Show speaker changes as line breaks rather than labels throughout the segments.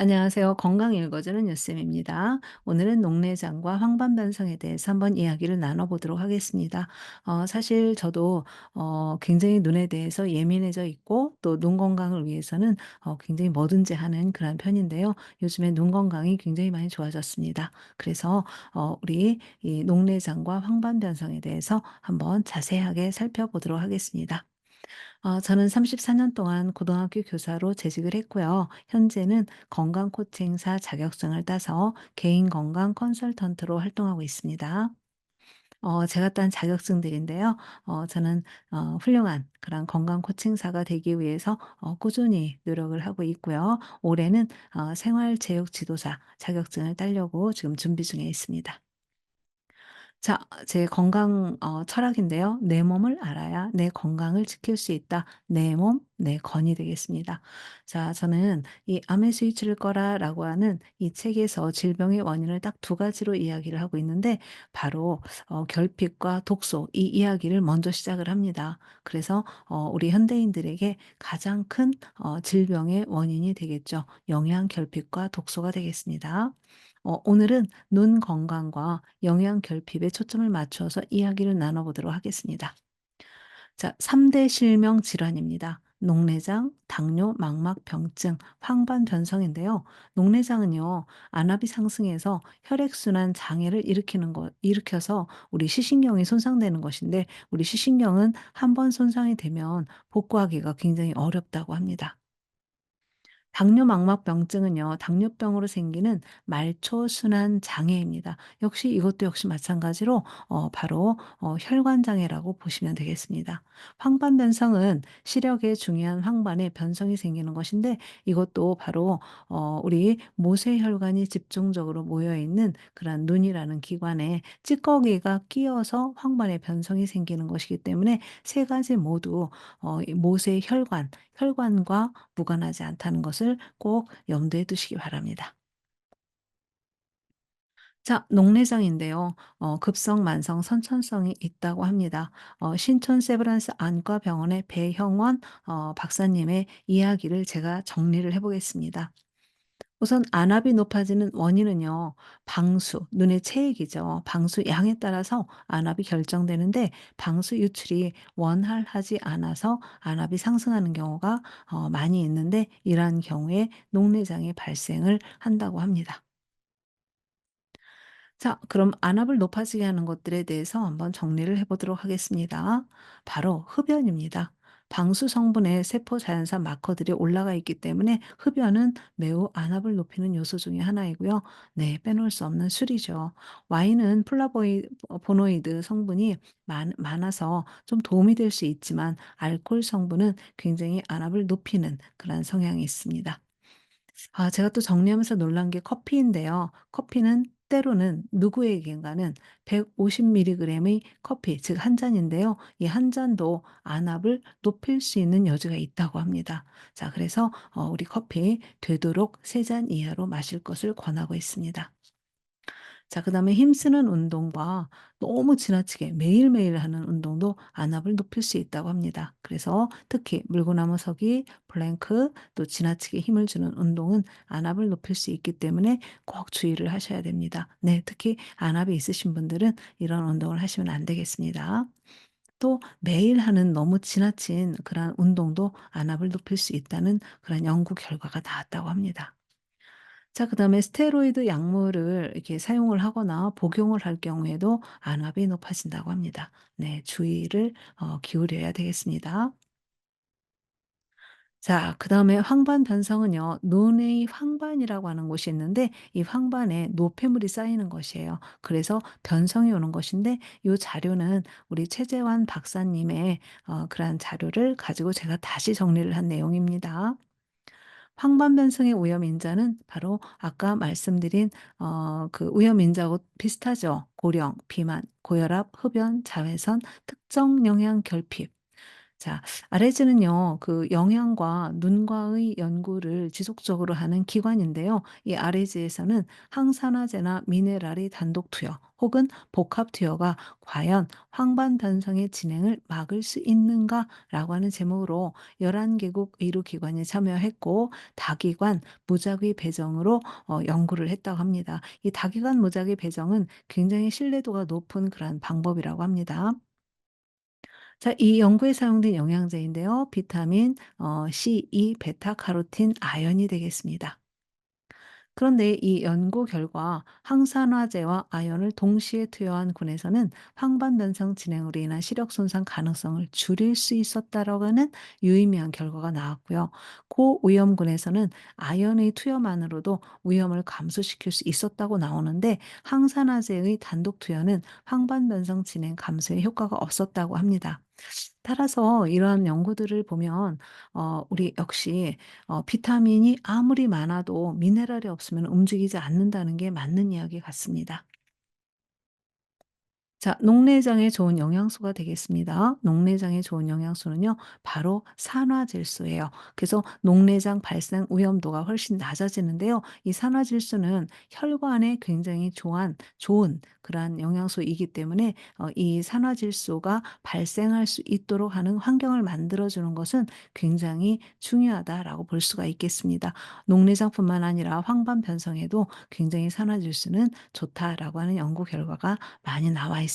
안녕하세요. 건강 읽어주는 유쌤입니다. 오늘은 녹내장과 황반변성에 대해서 한번 이야기를 나눠보도록 하겠습니다. 사실 저도 굉장히 눈에 대해서 예민해져 있고 또 눈 건강을 위해서는 굉장히 뭐든지 하는 그런 편인데요. 요즘에 눈 건강이 굉장히 많이 좋아졌습니다. 그래서 우리 이 녹내장과 황반변성에 대해서 한번 자세하게 살펴보도록 하겠습니다. 저는 34년 동안 고등학교 교사로 재직을 했고요. 현재는 건강 코칭사 자격증을 따서 개인 건강 컨설턴트로 활동하고 있습니다. 제가 딴 자격증들인데요. 저는 훌륭한 그런 건강 코칭사가 되기 위해서 꾸준히 노력을 하고 있고요. 올해는 생활체육 지도사 자격증을 따려고 지금 준비 중에 있습니다. 자, 제 건강 철학인데요. "내 몸을 알아야 내 건강을 지킬 수 있다. 내 몸, 내 건이." 되겠습니다. 자, 저는 이 "암의 스위치를 꺼라."라고 하는 이 책에서 질병의 원인을 딱 두 가지로 이야기를 하고 있는데 바로 결핍과 독소 이 이야기를 먼저 시작을 합니다. 그래서 우리 현대인들에게 가장 큰 질병의 원인이 되겠죠. 영양 결핍과 독소가 되겠습니다. 오늘은 눈 건강과 영양 결핍에 초점을 맞춰서 이야기를 나눠보도록 하겠습니다. 자, 3대 실명 질환입니다. 녹내장, 당뇨, 망막병증, 황반변성인데요. 녹내장은요, 안압이 상승해서 혈액순환 장애를 일으켜서 우리 시신경이 손상되는 것인데, 우리 시신경은 한 번 손상이 되면 복구하기가 굉장히 어렵다고 합니다. 당뇨망막병증은요, 당뇨병으로 생기는 말초순환 장애입니다. 이것도 역시 마찬가지로 바로 혈관 장애라고 보시면 되겠습니다. 황반변성은 시력에 중요한 황반에 변성이 생기는 것인데 이것도 바로 우리 모세혈관이 집중적으로 모여 있는 그런 눈이라는 기관에 찌꺼기가 끼어서 황반에 변성이 생기는 것이기 때문에 세 가지 모두 이 혈관과 무관하지 않다는 것을 꼭 염두에 두시기 바랍니다. 자, 녹내장인데요. 급성 만성 선천성이 있다고 합니다. 신촌 세브란스 안과병원의 배형원 박사님의 이야기를 제가 정리를 해 보겠습니다. 우선 안압이 높아지는 원인은요. 방수, 눈의 체액이죠. 방수 양에 따라서 안압이 결정되는데 방수 유출이 원활하지 않아서 안압이 상승하는 경우가 많이 있는데 이러한 경우에 녹내장이 발생을 한다고 합니다. 자, 그럼 안압을 높아지게 하는 것들에 대해서 한번 정리를 해 보도록 하겠습니다. 바로 흡연입니다. 방수 성분의 세포 자연산 마커들이 올라가 있기 때문에 흡연은 매우 안압을 높이는 요소 중에 하나이고요. 네, 빼놓을 수 없는 술이죠. 와인은 보노이드 성분이 많아서 좀 도움이 될 수 있지만 알코올 성분은 굉장히 안압을 높이는 그런 성향이 있습니다. 제가 또 정리하면서 놀란 게 커피인데요. 커피는 때로는 누구에겐가는 150 밀리그램의 커피 즉 한 잔인데요. 이 한 잔도 안압을 높일 수 있는 여지가 있다고 합니다. 자, 그래서 우리 커피 되도록 3잔 이하로 마실 것을 권하고 있습니다. 자, 그다음에 힘쓰는 운동과 너무 지나치게 매일매일 하는 운동도 안압을 높일 수 있다고 합니다. 그래서 특히 물구나무 서기, 플랭크 또 지나치게 힘을 주는 운동은 안압을 높일 수 있기 때문에 꼭 주의를 하셔야 됩니다. 네, 특히 안압이 있으신 분들은 이런 운동을 하시면 안 되겠습니다. 또 매일 하는 너무 지나친 그런 운동도 안압을 높일 수 있다는 그런 연구 결과가 나왔다고 합니다. 자, 그다음에 스테로이드 약물을 이렇게 사용을 하거나 복용을 할 경우에도 안압이 높아진다고 합니다. 네, 주의를 기울여야 되겠습니다. 자, 그다음에 황반 변성은요. 눈의 황반이라고 하는 곳이 있는데 이 황반에 노폐물이 쌓이는 것이에요. 그래서 변성이 오는 것인데 이 자료는 우리 최재환 박사님의 그러한 자료를 가지고 제가 다시 정리를 한 내용입니다. 황반변성의 오염인자는 바로 아까 말씀드린 그 오염인자하고 비슷하죠. 고령, 비만, 고혈압, 흡연, 자외선, 특정 영양 결핍. 자, RS는요, 그 영양과 눈과의 연구를 지속적으로 하는 기관인데요. 이 RS에서는 항산화제나 미네랄의 단독 투여 혹은 복합 투여가 과연 황반 변성의 진행을 막을 수 있는가라고 하는 제목으로 11개국 의료기관이 참여했고, 다기관 무작위 배정으로 연구를 했다고 합니다. 이 다기관 무작위 배정은 굉장히 신뢰도가 높은 그런 방법이라고 합니다. 자, 이 연구에 사용된 영양제인데요. 비타민 C, E, 베타카로틴, 아연이 되겠습니다. 그런데 이 연구 결과 항산화제와 아연을 동시에 투여한 군에서는 황반변성 진행으로 인한 시력 손상 가능성을 줄일 수 있었다라고 하는 유의미한 결과가 나왔고요. 고위험군에서는 아연의 투여만으로도 위험을 감소시킬 수 있었다고 나오는데, 항산화제의 단독 투여는 황반변성 진행 감소에 효과가 없었다고 합니다. 따라서 이러한 연구들을 보면 우리 역시 비타민이 아무리 많아도 미네랄이 없으면 움직이지 않는다는 게 맞는 이야기 같습니다. 자, 녹내장에 좋은 영양소가 되겠습니다. 녹내장에 좋은 영양소는요, 바로 산화질소예요. 그래서 녹내장 발생 위험도가 훨씬 낮아지는데요. 이 산화질소는 혈관에 굉장히 좋은 그러한 영양소이기 때문에 이 산화질소가 발생할 수 있도록 하는 환경을 만들어주는 것은 굉장히 중요하다라고 볼 수가 있겠습니다. 녹내장뿐만 아니라 황반 변성에도 굉장히 산화질소는 좋다라고 하는 연구 결과가 많이 나와 있습니다.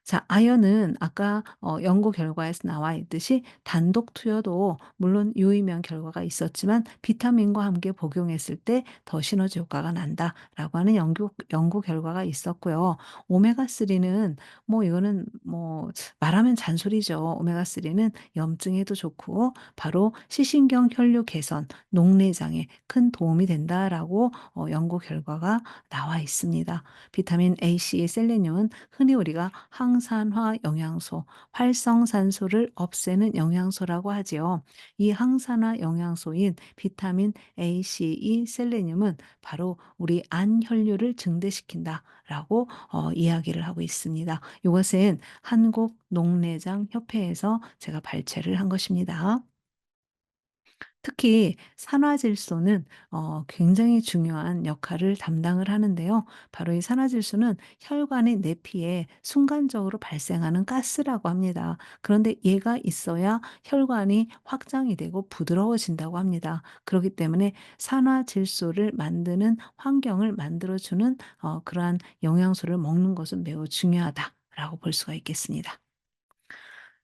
자, 아연은 아까 연구 결과에서 나와 있듯이 단독 투여도 물론 유의미한 결과가 있었지만 비타민과 함께 복용했을 때 더 시너지 효과가 난다라고 하는 연구 결과가 있었고요. 오메가3는 뭐 이거는 뭐 말하면 잔소리죠. 오메가3는 염증에도 좋고 바로 시신경 혈류 개선, 녹내장에 큰 도움이 된다라고 연구 결과가 나와 있습니다. 비타민 A, C, 셀레늄은 흔히 우리가 항산화 영양소, 활성산소를 없애는 영양소라고 하지요. 이 항산화 영양소인 비타민 A, C, E, 셀레늄은 바로 우리 안 혈류를 증대시킨다라고 이야기를 하고 있습니다. 이것은 한국 녹내장 협회에서 제가 발췌를 한 것입니다. 특히 산화질소는 굉장히 중요한 역할을 담당을 하는데요. 바로 이 산화질소는 혈관의 내피에 순간적으로 발생하는 가스라고 합니다. 그런데 얘가 있어야 혈관이 확장이 되고 부드러워진다고 합니다. 그렇기 때문에 산화질소를 만드는 환경을 만들어주는 그러한 영양소를 먹는 것은 매우 중요하다라고 볼 수가 있겠습니다.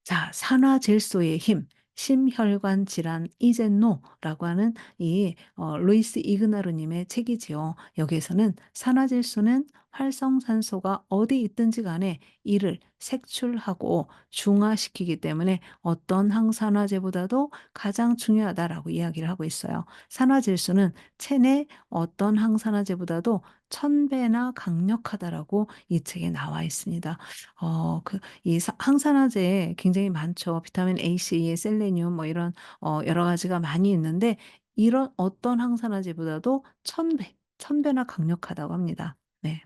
자, 산화질소의 힘, 심혈관 질환 이젠노라고 하는 이 루이스 이그나르 님의 책이지요. 여기에서는 산화질소는 활성산소가 어디 있든지 간에 이를 색출하고 중화시키기 때문에 어떤 항산화제보다도 가장 중요하다라고 이야기를 하고 있어요. 산화질소는 체내 어떤 항산화제보다도 1000배나 강력하다라고 이 책에 나와 있습니다. 이 항산화제에 굉장히 많죠. 비타민 A, C, 셀레늄 뭐 이런 여러 가지가 많이 있는데, 이런 어떤 항산화제보다도 1000배, 1000배나 강력하다고 합니다. 네.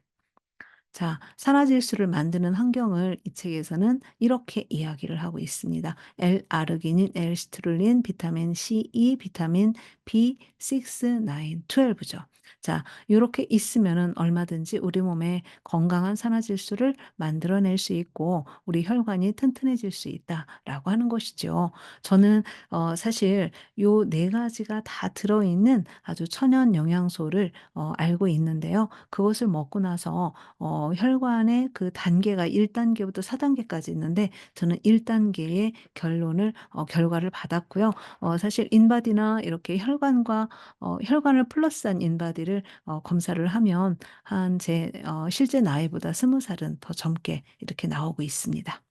자, 산화질소를 만드는 환경을 이 책에서는 이렇게 이야기를 하고 있습니다. L아르기닌, L시트룰린, 비타민 C, E, 비타민 B6, 9, 12죠. 자, 요렇게 있으면은 얼마든지 우리 몸에 건강한 산화질소를 만들어낼 수 있고 우리 혈관이 튼튼해질 수 있다라고 하는 것이죠. 저는 사실 요 네 가지가 다 들어있는 아주 천연 영양소를 알고 있는데요. 그것을 먹고 나서 혈관의 그 단계가 1 단계부터 4 단계까지 있는데, 저는 1 단계의 결과를 받았고요. 사실 인바디나 이렇게 혈관을 플러스한 인바디를 검사를 하면 한 제 실제 나이보다 20 살은 더 젊게 이렇게 나오고 있습니다.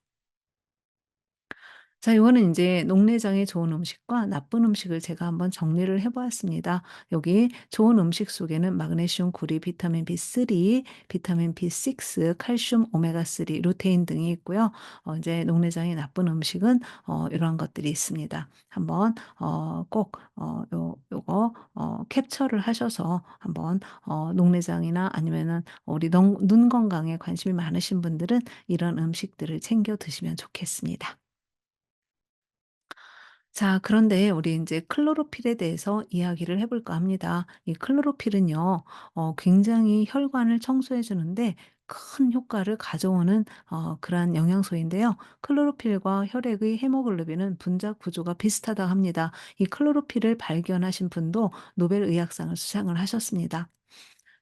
자, 이거는 이제 녹내장에 좋은 음식과 나쁜 음식을 제가 한번 정리를 해 보았습니다. 여기 좋은 음식 속에는 마그네슘, 구리, 비타민 B3, 비타민 B6, 칼슘, 오메가3, 루테인 등이 있고요. 이제 녹내장에 나쁜 음식은 이러한 것들이 있습니다. 한번 꼭 요거 캡처를 하셔서 한번 녹내장이나 아니면은 우리 눈 건강에 관심이 많으신 분들은 이런 음식들을 챙겨 드시면 좋겠습니다. 자, 그런데 우리 이제 클로로필에 대해서 이야기를 해 볼까 합니다. 이 클로로필은요. 굉장히 혈관을 청소해 주는데 큰 효과를 가져오는 그러한 영양소인데요. 클로로필과 혈액의 헤모글로빈은 분자 구조가 비슷하다고 합니다. 이 클로로필을 발견하신 분도 노벨 의학상을 수상을 하셨습니다.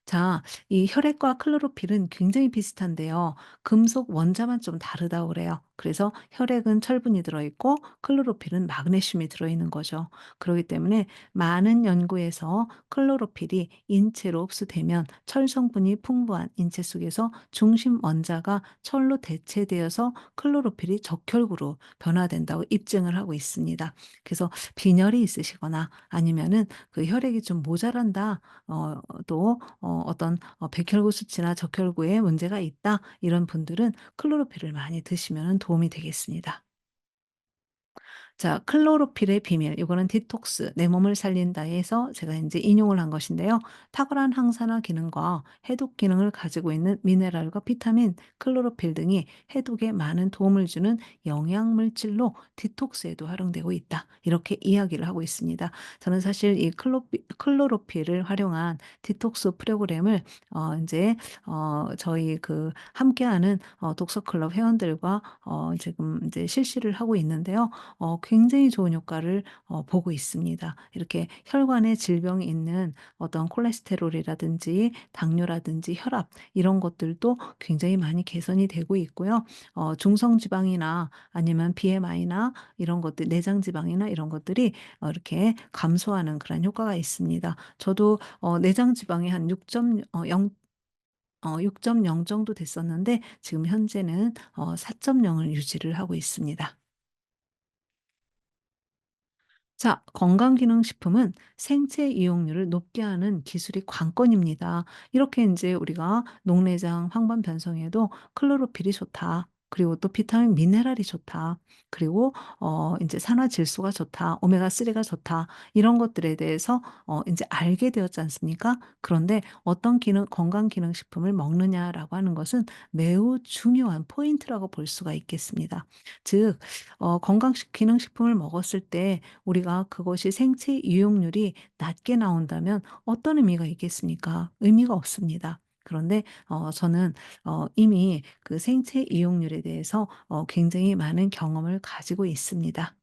자, 이 혈액과 클로로필은 굉장히 비슷한데요. 금속 원자만 좀 다르다고 그래요. 그래서 혈액은 철분이 들어있고 클로로필은 마그네슘이 들어있는 거죠. 그렇기 때문에 많은 연구에서 클로로필이 인체로 흡수되면 철 성분이 풍부한 인체 속에서 중심 원자가 철로 대체되어서 클로로필이 적혈구로 변화된다고 입증을 하고 있습니다. 그래서 빈혈이 있으시거나 아니면은 그 혈액이 좀 모자란다. 또 어떤 백혈구 수치나 적혈구에 문제가 있다 이런 분들은 클로로필을 많이 드시면 도움이 되겠습니다. 자, 클로로필의 비밀. 이거는 디톡스, 내 몸을 살린다에서 제가 이제 인용을 한 것인데요. 탁월한 항산화 기능과 해독 기능을 가지고 있는 미네랄과 비타민, 클로로필 등이 해독에 많은 도움을 주는 영양 물질로 디톡스에도 활용되고 있다. 이렇게 이야기를 하고 있습니다. 저는 사실 이 클로로필을 활용한 디톡스 프로그램을 인제 저희 그 함께하는 독서 클럽 회원들과 지금 이제 실시를 하고 있는데요. 굉장히 좋은 효과를 보고 있습니다. 이렇게 혈관에 질병이 있는 어떤 콜레스테롤이라든지 당뇨라든지 혈압 이런 것들도 굉장히 많이 개선이 되고 있고요. 중성 지방이나 아니면 BMI나 이런 것들 내장 지방이나 이런 것들이 이렇게 감소하는 그런 효과가 있습니다. 저도 내장 지방이 한 6.0 정도 됐었는데 지금 현재는 4.0을 유지를 하고 있습니다. 자, 건강기능식품은 생체 이용률을 높게 하는 기술이 관건입니다. 이렇게 이제 우리가 녹내장, 황반 변성에도 클로로필이 좋다. 그리고 또 비타민 미네랄이 좋다. 그리고 이제 산화질소가 좋다. 오메가3가 좋다. 이런 것들에 대해서 이제 알게 되었지 않습니까? 그런데 어떤 건강기능식품을 먹느냐라고 하는 것은 매우 중요한 포인트라고 볼 수가 있겠습니다. 즉 기능식품을 먹었을 때 우리가 그것이 생체 이용률이 낮게 나온다면 어떤 의미가 있겠습니까? 의미가 없습니다. 그런데 저는 이미 그 생체 이용률에 대해서 굉장히 많은 경험을 가지고 있습니다.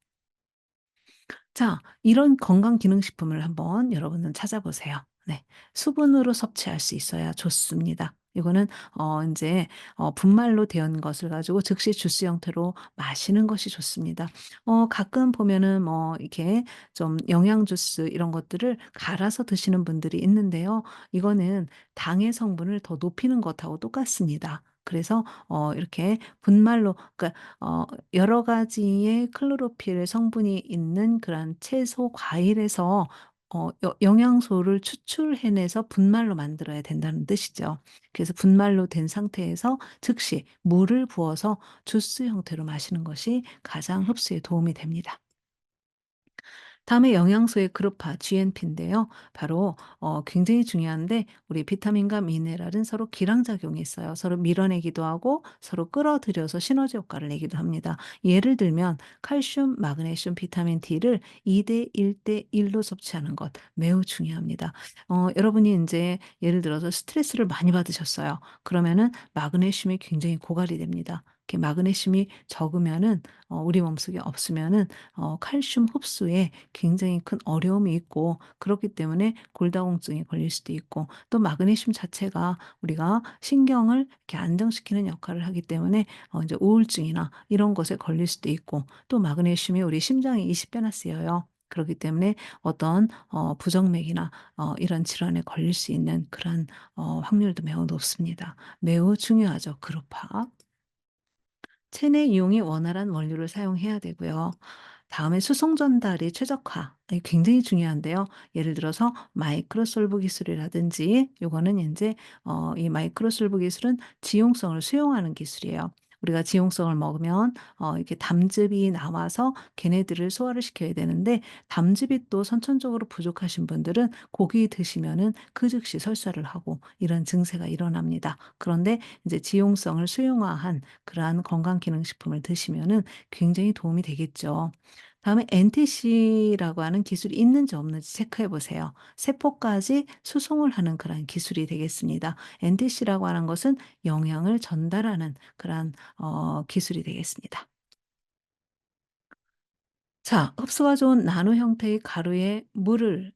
자, 이런 건강기능식품을 한번 여러분은 찾아보세요. 네. 수분으로 섭취할 수 있어야 좋습니다. 이거는 인제 분말로 된 것을 가지고 즉시 주스 형태로 마시는 것이 좋습니다. 가끔 보면은 뭐 이렇게 좀 영양 주스 이런 것들을 갈아서 드시는 분들이 있는데요. 이거는 당의 성분을 더 높이는 것하고 똑같습니다. 그래서 이렇게 분말로 그러니까 여러 가지의 클로로필 성분이 있는 그런 채소, 과일에서 영양소를 추출해내서 분말로 만들어야 된다는 뜻이죠. 그래서 분말로 된 상태에서 즉시 물을 부어서 주스 형태로 마시는 것이 가장 흡수에 도움이 됩니다. 다음에 영양소의 그룹화 GNP인데요. 바로 굉장히 중요한데 우리 비타민과 미네랄은 서로 기량작용이 있어요. 서로 밀어내기도 하고 서로 끌어들여서 시너지 효과를 내기도 합니다. 예를 들면 칼슘, 마그네슘, 비타민 D를 2대 1대 1로 섭취하는 것 매우 중요합니다. 여러분이 이제 예를 들어서 스트레스를 많이 받으셨어요. 그러면은 마그네슘이 굉장히 고갈이 됩니다. 이렇게 마그네슘이 적으면은 우리 몸속에 없으면은 칼슘 흡수에 굉장히 큰 어려움이 있고 그렇기 때문에 골다공증에 걸릴 수도 있고 또 마그네슘 자체가 우리가 신경을 이렇게 안정시키는 역할을 하기 때문에 이제 우울증이나 이런 것에 걸릴 수도 있고 또 마그네슘이 우리 심장에 20 배나 쓰여요. 그렇기 때문에 어떤 부정맥이나 이런 질환에 걸릴 수 있는 그런 확률도 매우 높습니다. 매우 중요하죠, 그룹화. 체내 이용이 원활한 원료를 사용해야 되고요. 다음에 수송 전달이 최적화. 굉장히 중요한데요. 예를 들어서 마이크로솔브 기술이라든지 요거는 인제 이 마이크로솔브 기술은 지용성을 수용하는 기술이에요. 우리가 지용성을 먹으면 이렇게 담즙이 나와서 걔네들을 소화를 시켜야 되는데 담즙이 또 선천적으로 부족하신 분들은 고기 드시면은 그 즉시 설사를 하고 이런 증세가 일어납니다. 그런데 인제 지용성을 수용화한 그러한 건강기능식품을 드시면은 굉장히 도움이 되겠죠. 다음에 NTC라고 하는 기술이 있는지 없는지 체크해 보세요. 세포까지 수송을 하는 그런 기술이 되겠습니다. NTC라고 하는 것은 영양을 전달하는 그런 기술이 되겠습니다. 자, 흡수가 좋은 나노 형태의 가루에 물을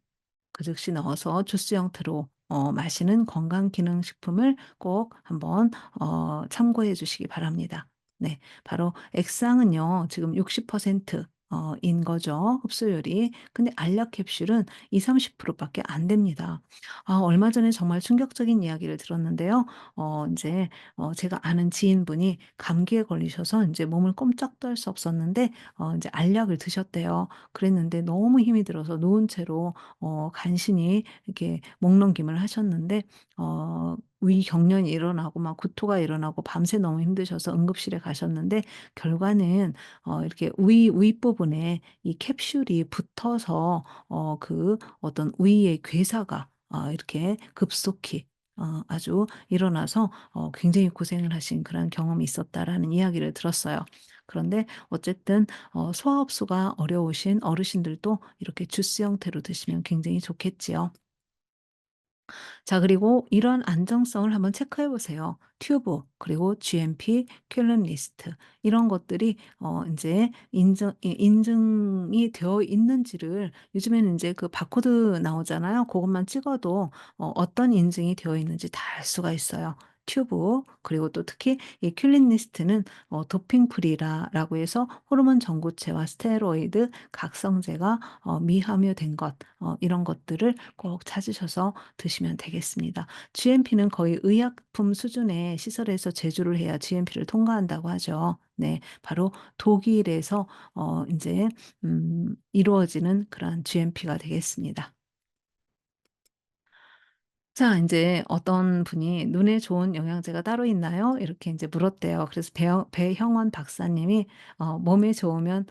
그 즉시 넣어서 주스 형태로 마시는 건강기능식품을 꼭 한번 참고해 주시기 바랍니다. 네. 바로 액상은요 지금 60%인 거죠, 흡수율이. 근데 알약 캡슐은 20-30% 밖에 안 됩니다. 얼마 전에 정말 충격적인 이야기를 들었는데요. 인제 제가 아는 지인분이 감기에 걸리셔서 인제 몸을 꼼짝도 할 수 없었는데 인제 알약을 드셨대요. 그랬는데 너무 힘이 들어서 누운 채로 간신히 이렇게 목넘김을 하셨는데 위경련이 일어나고 막 구토가 일어나고 밤새 너무 힘드셔서 응급실에 가셨는데 결과는 이렇게 윗부분에 이 캡슐이 붙어서 그 어떤 위의 괴사가 이렇게 급속히 아주 일어나서 굉장히 고생을 하신 그런 경험이 있었다라는 이야기를 들었어요. 그런데 어쨌든 소화 흡수가 어려우신 어르신들도 이렇게 주스 형태로 드시면 굉장히 좋겠지요. 자, 그리고 이런 안정성을 한번 체크해 보세요. 튜브 그리고 GMP, 퀼런 리스트 이런 것들이 인제 인증이 되어 있는지를 요즘에는 인제 그 바코드 나오잖아요. 고것만 찍어도 어떤 인증이 되어 있는지 다 알 수가 있어요. 튜브 그리고 또 특히 이 퀼린 리스트는 도핑 프리라라고 해서 호르몬 전구체와 스테로이드, 각성제가 미함유된 것 이런 것들을 꼭 찾으셔서 드시면 되겠습니다. GMP는 거의 의약품 수준의 시설에서 제조를 해야 GMP를 통과한다고 하죠. 네. 바로 독일에서 인제 이루어지는 그런 GMP가 되겠습니다. 자, 이제 어떤 분이 "눈에 좋은 영양제가 따로 있나요?" 이렇게 이제 물었대요. 그래서 배형원 박사님이 "몸에 좋으면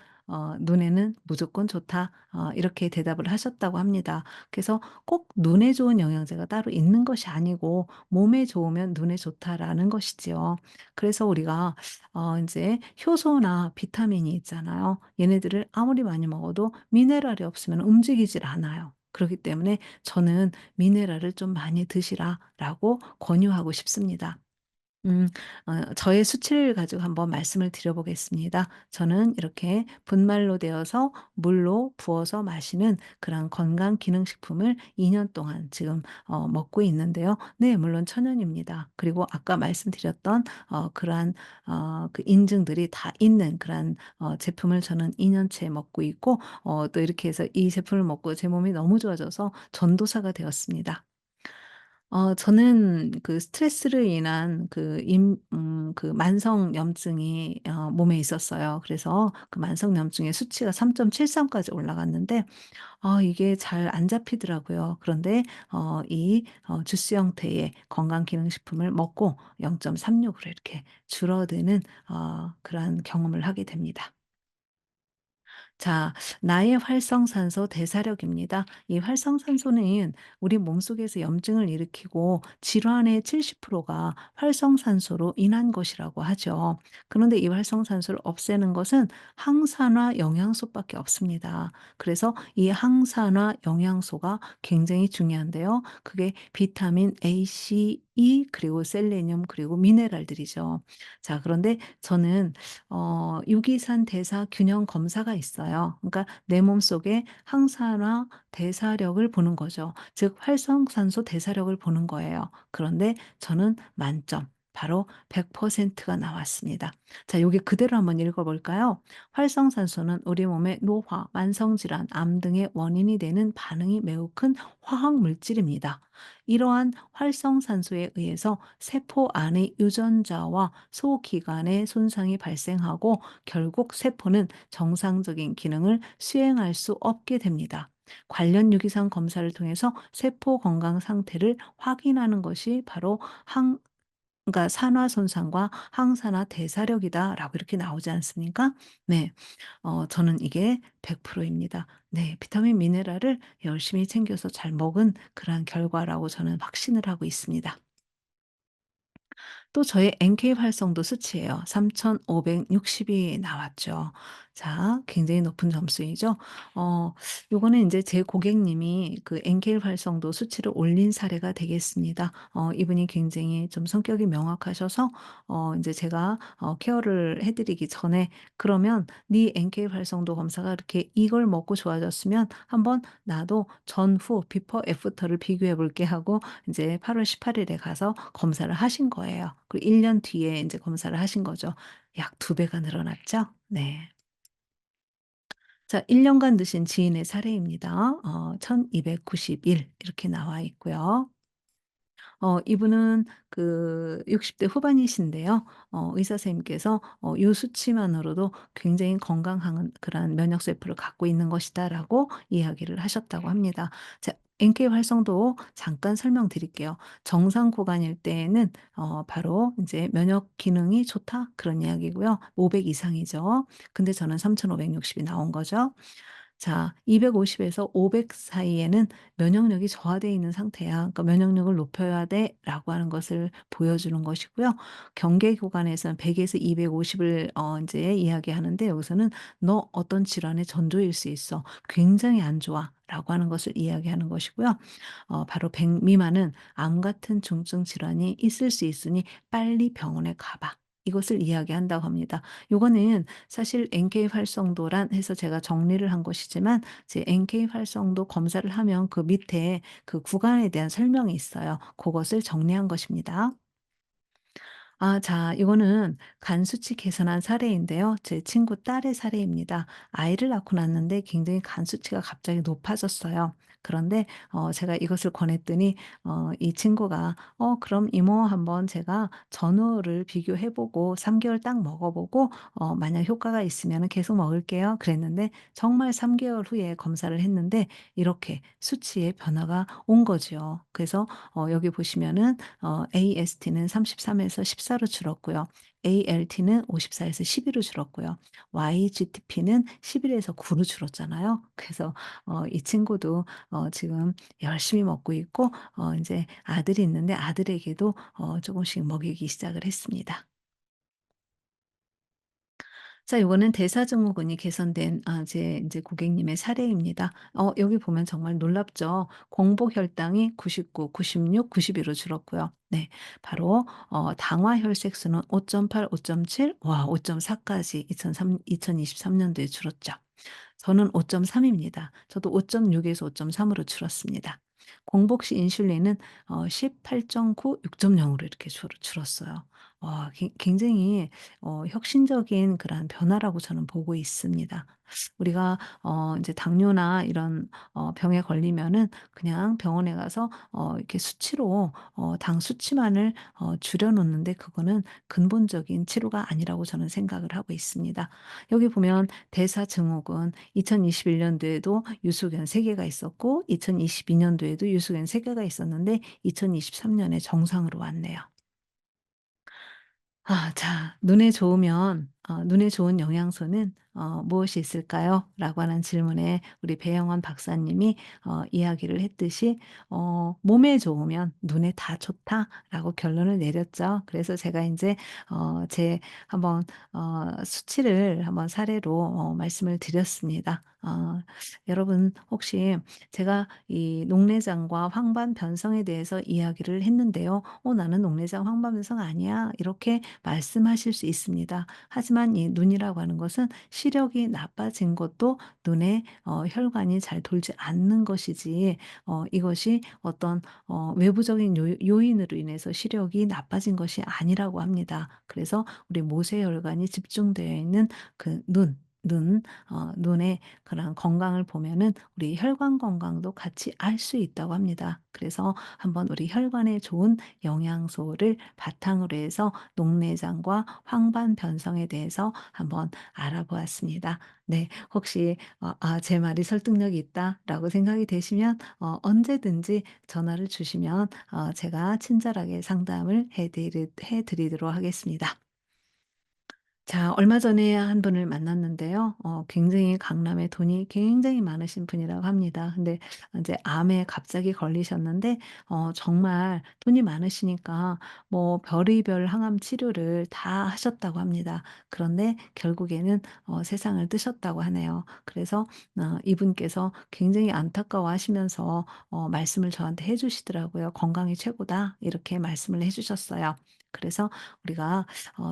눈에는 무조건 좋다." 이렇게 대답을 하셨다고 합니다. 그래서 꼭 눈에 좋은 영양제가 따로 있는 것이 아니고 "몸에 좋으면 눈에 좋다."라는 것이지요. 그래서 우리가 인제 효소나 비타민이 있잖아요. 얘네들을 아무리 많이 먹어도 미네랄이 없으면 움직이질 않아요. 그렇기 때문에 저는 "미네랄을 좀 많이 드시라."라고 권유하고 싶습니다. 음. 저의 수치를 가지고 한번 말씀을 드려 보겠습니다. 저는 이렇게 분말로 되어서 물로 부어서 마시는 그런 건강 기능식품을 2년 동안 지금 먹고 있는데요. 네, 물론 천연입니다. 그리고 아까 말씀드렸던 그러한 그 인증들이 다 있는 그런 제품을 저는 2 년째 먹고 있고 또 이렇게 해서 이 제품을 먹고 제 몸이 너무 좋아져서 전도사가 되었습니다. 저는 그 스트레스로 인한 그 만성염증이 몸에 있었어요. 그래서 그 만성염증의 수치가 3.73 까지 올라갔는데 이게 잘 안 잡히더라고요. 그런데 이 주스 형태의 건강기능식품을 먹고 0.36 으로 이렇게 줄어드는 그러한 경험을 하게 됩니다. 자, 나의 활성산소 대사력입니다. 이 활성산소는 우리 몸속에서 염증을 일으키고 질환의 70%가 활성산소로 인한 것이라고 하죠. 그런데 이 활성산소를 없애는 것은 항산화 영양소밖에 없습니다. 그래서 이 항산화 영양소가 굉장히 중요한데요. 그게 비타민 A, C, E 그리고 셀레늄 그리고 미네랄들이죠. 자, 그런데 저는 유기산 대사 균형 검사가 있어요. 그러니까 내 몸속에 항산화 대사력을 보는 거죠. 즉 활성산소 대사력을 보는 거예요. 그런데 저는 만점 바로 100%가 나왔습니다. 자, 요게 그대로 한번 읽어 볼까요? 활성산소는 우리 몸의 노화, 만성질환, 암 등의 원인이 되는 반응이 매우 큰 화학 물질입니다. 이러한 활성산소에 의해서 세포 안의 유전자와 소기관의 손상이 발생하고 결국 세포는 정상적인 기능을 수행할 수 없게 됩니다. 관련 유기산 검사를 통해서 세포 건강 상태를 확인하는 것이 바로 그러니까 산화 손상과 항산화 대사력이다라고 이렇게 나오지 않습니까? 네. 저는 이게 100% 입니다. 네. 비타민 미네랄을 열심히 챙겨서 잘 먹은 그러한 결과라고 저는 확신을 하고 있습니다. 또 저의 NK 활성도 수치예요. 3,560이 나왔죠. 자, 굉장히 높은 점수이죠. 어 요거는 인제 제 고객님이 그 NK 활성도 수치를 올린 사례가 되겠습니다. 이분이 굉장히 좀 성격이 명확하셔서 인제 제가 케어를 해 드리기 전에 "그러면 네 NK 활성도 검사가 이렇게 이걸 먹고 좋아졌으면 한번 나도 전후 비포 애프터를 비교해 볼게." 하고 인제 8월 18 일에 가서 검사를 하신 거예요. 그리고 1년 뒤에 인제 검사를 하신 거죠. 약 2 배가 늘어났죠? 네. 자, 1 년간 드신 지인의 사례입니다. 1291 이렇게 나와 있고요. 이분은 그 60대 후반이신데요. 의사 선생님께서 "요 수치만으로도 굉장히 건강한 그런 면역 세포를 갖고 있는 것이다."라고 이야기를 하셨다고 합니다. 자, NK 활성도 잠깐 설명드릴게요. 정상 구간일 때에는 바로 이제 "면역 기능이 좋다." 그런 이야기고요. 500 이상이죠. 근데 저는 3,560이 나온 거죠. 자, 250 에서 500 사이에는 면역력이 저하되어 있는 상태야. 그러니까 "면역력을 높여야 돼."라고 하는 것을 보여주는 것이고요. 경계 구간에서는 100 에서 250을 인제 이야기하는데, 여기서는 "너 어떤 질환의 전조일 수 있어. 굉장히 안 좋아."라고 하는 것을 이야기하는 것이고요. 바로 100 미만은 "암 같은 중증 질환이 있을 수 있으니 빨리 병원에 가 봐." 이것을 이야기한다고 합니다. 요거는 사실 NK 활성도란 해서 제가 정리를 한 것이지만, 제 NK 활성도 검사를 하면 그 밑에 그 구간에 대한 설명이 있어요. 그것을 정리한 것입니다. 자, 이거는 간 수치 개선한 사례인데요. 제 친구 딸의 사례입니다. 아이를 낳고 났는데 굉장히 간 수치가 갑자기 높아졌어요. 그런데 제가 이것을 권했더니 이 친구가 그럼 이모 한번 제가 전후를 비교해 보고 3 개월 딱 먹어 보고 만약 효과가 있으면은 계속 먹을게요." 그랬는데, 정말 3 개월 후에 검사를 했는데 이렇게 수치에 변화가 온 거죠. 그래서 여기 보시면은 AST는 33에서 14로 줄었고요. ALT는 54에서 12로 줄었고요. YGTP는 11에서 9로 줄었잖아요. 그래서 이 친구도 지금 열심히 먹고 있고, 인제 아들이 있는데 아들에게도 쪼금씩 먹이기 시작을 했습니다. 자, 요거는 대사증후군이 개선된 제 인제 고객님의 사례입니다. 여기 보면 정말 놀랍죠. 공복 혈당이 99, 96, 92로 줄었고요. 네. 바로 당화 혈색수는 5.8, 5.7, 와 5.4 까지 2023 년도에 줄었죠. 저는 5.3 입니다. 저도 5.6 에서 5.3 으로 줄었습니다. 공복 시 인슐린은 18.9, 6.0 으로 이렇게 줄었어요. 와, 굉장히 혁신적인 그러한 변화라고 저는 보고 있습니다. 우리가 인제 당뇨나 이런 병에 걸리면은 그냥 병원에 가서 이렇게 수치로 당 수치만을 줄여 놓는데, 그거는 근본적인 치료가 아니라고 저는 생각을 하고 있습니다. 여기 보면 대사증후군 2021 년도에도 유소견 3 개가 있었고 2022 년도에도 유소견 3 개가 있었는데 2023 년에 정상으로 왔네요. 자, 눈에 좋은 영양소는 무엇이 있을까요? 라고 하는 질문에 우리 배영원 박사님이 이야기를 했듯이 "몸에 좋으면 눈에 다 좋다."라고 결론을 내렸죠. 그래서 제가 이제 제 한번 수치를 한번 사례로 말씀을 드렸습니다. 여러분, 혹시 제가 이 녹내장과 황반 변성에 대해서 이야기를 했는데요. 나는 녹내장 황반 변성 아니야." 이렇게 말씀하실 수 있습니다. 하지만 이 눈이라고 하는 것은 시력이 나빠진 것도 눈에 혈관이 잘 돌지 않는 것이지, 이것이 어떤 외부적인 요인으로 인해서 시력이 나빠진 것이 아니라고 합니다. 그래서 우리 모세혈관이 집중되어 있는 그 눈의 그런 건강을 보면은 우리 혈관 건강도 같이 알 수 있다고 합니다. 그래서 한번 우리 혈관에 좋은 영양소를 바탕으로 해서 녹내장과 황반 변성에 대해서 한번 알아보았습니다. 네. 혹시 제 말이 설득력이 있다라고 생각이 되시면 언제든지 전화를 주시면 제가 친절하게 상담을 해 드리도록 하겠습니다. 자, 얼마 전에 한 분을 만났는데요. 굉장히 강남에 돈이 굉장히 많으신 분이라고 합니다. 근데 인제 암에 갑자기 걸리셨는데 정말 돈이 많으시니까 뭐 별의별 항암 치료를 다 하셨다고 합니다. 그런데 결국에는 세상을 뜨셨다고 하네요. 그래서 이분께서 굉장히 안타까워하시면서 말씀을 저한테 해 주시더라고요. "건강이 최고다." 이렇게 말씀을 해 주셨어요. 그래서 우리가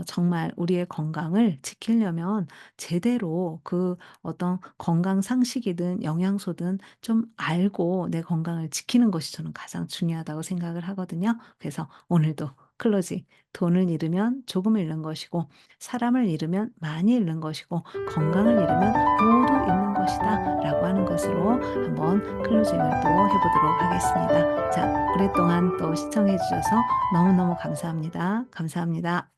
정말 우리의 건강을 지키려면 제대로 그 어떤 건강 상식이든 영양소든 좀 알고 내 건강을 지키는 것이 저는 가장 중요하다고 생각을 하거든요. 그래서 오늘도 클로징 돈을 잃으면 조금 잃는 것이고 사람을 잃으면 많이 잃는 것이고 건강을 잃으면 모두 잃는 것이다라고 하는 것으로 한번 클로징을 또 해 보도록 하겠습니다. 자, 오랫동안 또 시청해 주셔서 너무너무 감사합니다. 감사합니다.